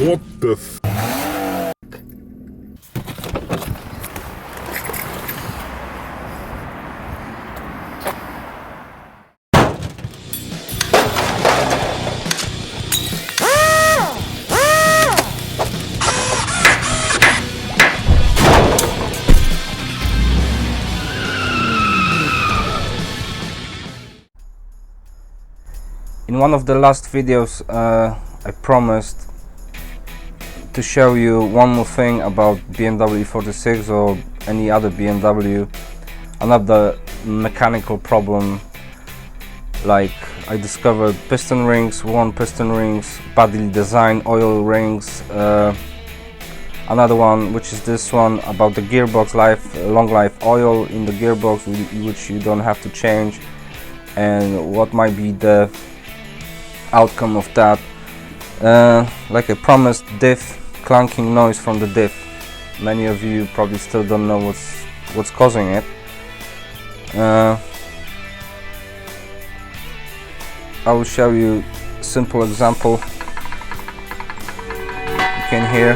What the f? In one of the last videos I promised to show you one more thing about BMW e46 or any other BMW, another mechanical problem. Like I discovered piston rings, worn piston rings, badly designed oil rings, another one which is this one about the gearbox life, long life oil in the gearbox which you don't have to change, and what might be the outcome of that. Like I promised, diff, clunking noise from the diff. Many of you probably still don't know what's causing it. I will show you a simple example. You can hear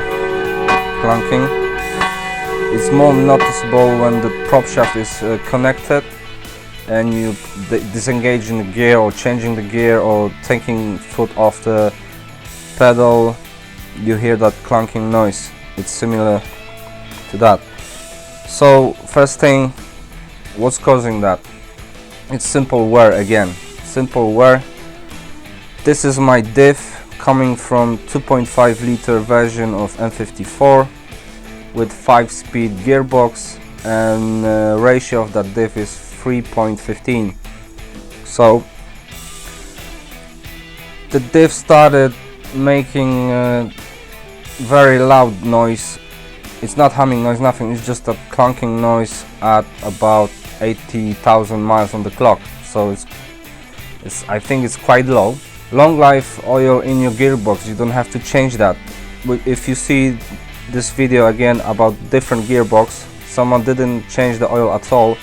clunking. It's more noticeable when the prop shaft is connected and you disengage in the gear or changing the gear or taking foot off the pedal. You hear that clunking noise. It's similar to that. So first thing, what's causing that? It's simple wear again. Simple wear. This is my diff coming from 2.5 liter version of M54 with 5-speed gearbox, and ratio of that diff is 3.15. So the diff started making very loud noise. It's not humming noise, nothing, it's just a clunking noise at about 80,000 miles on the clock. So I think it's quite low. Long life oil in your gearbox, you don't have to change that. If you see this video again about different gearbox, someone didn't change the oil at all.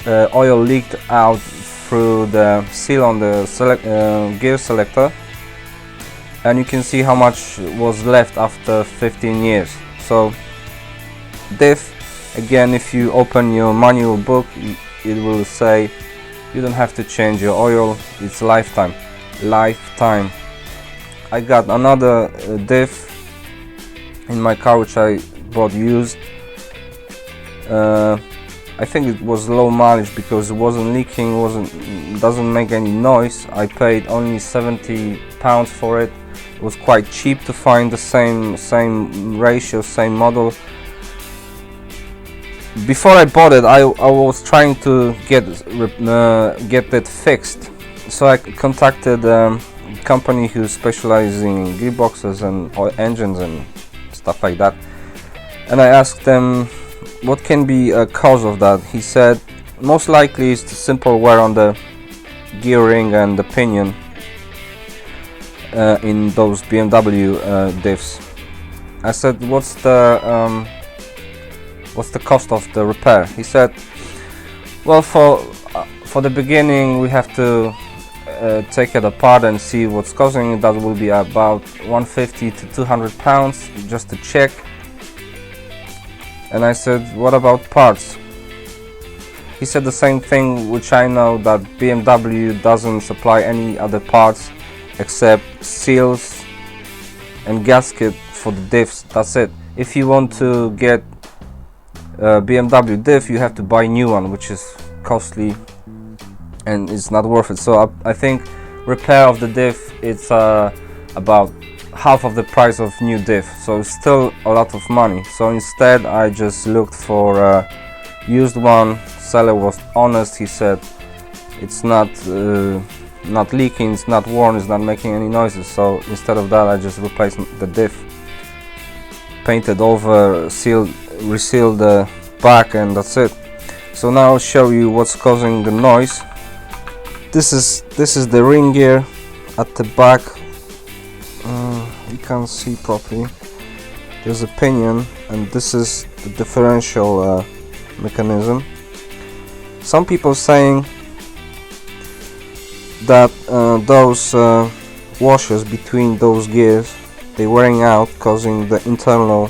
Oil leaked out through the seal on the gear selector, and you can see how much was left after 15 years. So diff, again, if you open your manual book, it will say you don't have to change your oil, it's lifetime. I got another diff in my car which I bought used. I think it was low mileage because it wasn't leaking, doesn't make any noise. I paid only £70 for it. It was quite cheap to find the same ratio, same model. Before I bought it, I was trying to get it fixed. So I contacted a company who specializes in gearboxes and engines and stuff like that, and I asked them what can be a cause of that. He said most likely it's the simple wear on the gear ring and the pinion in those BMW diffs. I said, what's the cost of the repair? He said, well, for the beginning we have to take it apart and see what's causing it. That will be about 150 to 200 pounds just to check. And I said, what about parts? He said the same thing, which I know, that BMW doesn't supply any other parts except seals and gasket for the diffs. That's it. If you want to get a BMW diff, you have to buy a new one, which is costly and it's not worth it. So I think repair of the diff, it's about half of the price of new diff, so it's still a lot of money. So instead I just looked for a used one. Seller was honest. He said it's not leaking, it's not worn, it's not making any noises. So instead of that, I just replaced the diff, painted over, resealed the back, and that's it. So now I'll show you what's causing the noise. This is the ring gear at the back. You can't see properly. There's a pinion, and this is the differential mechanism. Some people saying that those washers between those gears they're wearing out, causing the internal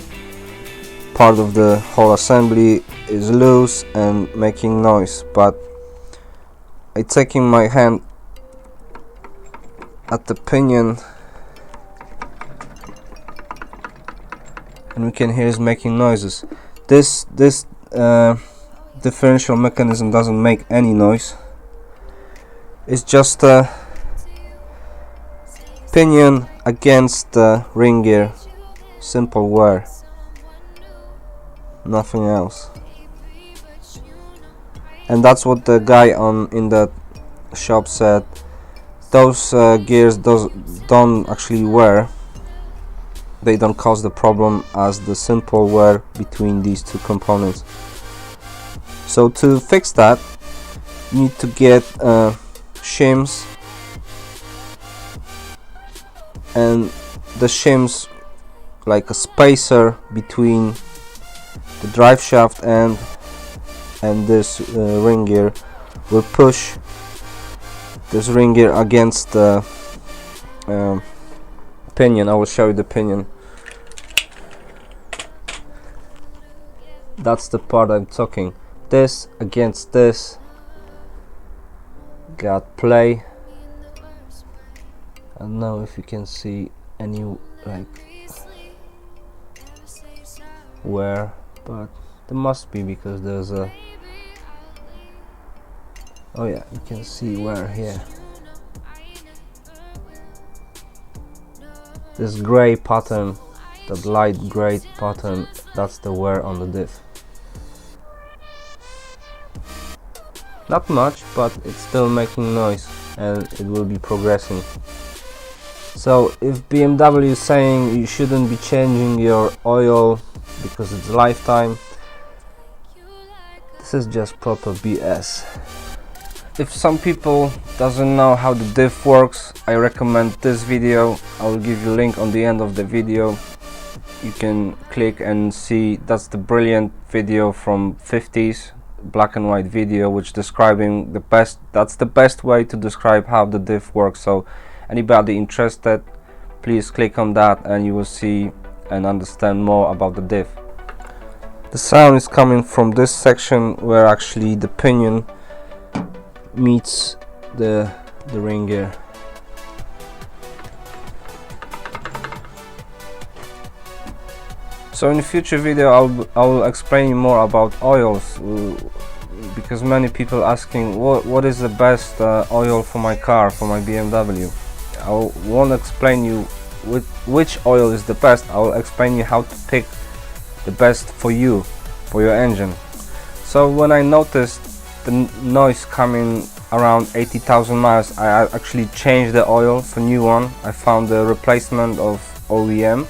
part of the whole assembly is loose and making noise. But I taking my hand at the pinion and we can hear it's making noises. This differential mechanism doesn't make any noise. It's just a pinion against the ring gear, simple wear, nothing else. And that's what the guy in the shop said. Those gears don't actually wear. They don't cause the problem as the simple wear between these two components. So to fix that, you need to get shims, and the shims, like a spacer between the drive shaft and this ring gear, will push this ring gear against the pinion. I will show you the pinion. That's the part I'm talking. This against this, got play. I don't know if you can see any like wear, but there must be, because there's a, oh yeah, you can see wear here. This gray pattern, that light gray pattern, that's the wear on the diff. Not much, but it's still making noise and it will be progressing. So if BMW is saying you shouldn't be changing your oil because it's lifetime, this is just proper BS. If some people doesn't know how the diff works, I recommend this video. I will give you a link on the end of the video. You can click and see. That's the brilliant video from 50s, black and white video, which describing the best, that's the best way to describe how the diff works. So anybody interested, please click on that and you will see and understand more about the diff. The sound is coming from this section where actually the pinion meets the ring gear. So in the future video I will explain you more about oils, because many people asking what is the best oil for my car, for my BMW. I won't explain you which oil is the best. I will explain you how to pick the best for you, for your engine. So when I noticed the noise coming around 80,000 miles, I actually changed the oil for new one. I found the replacement of OEM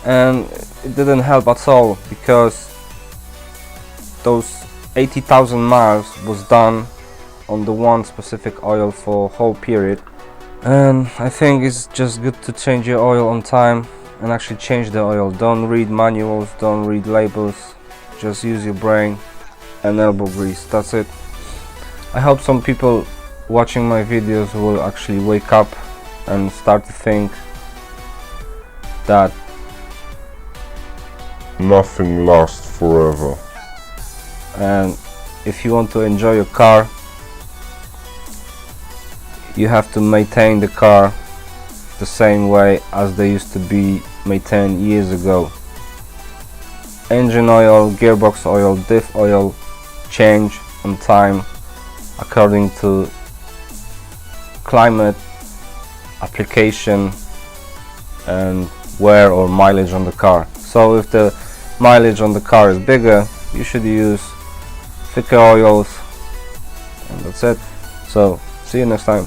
and it didn't help at all, because those 80,000 miles was done on the one specific oil for whole period. And I think it's just good to change your oil on time and actually change the oil. Don't read manuals, don't read labels, just use your brain and elbow grease. That's it. I hope some people watching my videos will actually wake up and start to think that nothing lasts forever. And if you want to enjoy your car, you have to maintain the car the same way as they used to be maintained years ago. Engine oil, gearbox oil, diff oil change on time according to climate, application and wear or mileage on the car. So if the mileage on the car is bigger, you should use thicker oils, and that's it. So see you next time.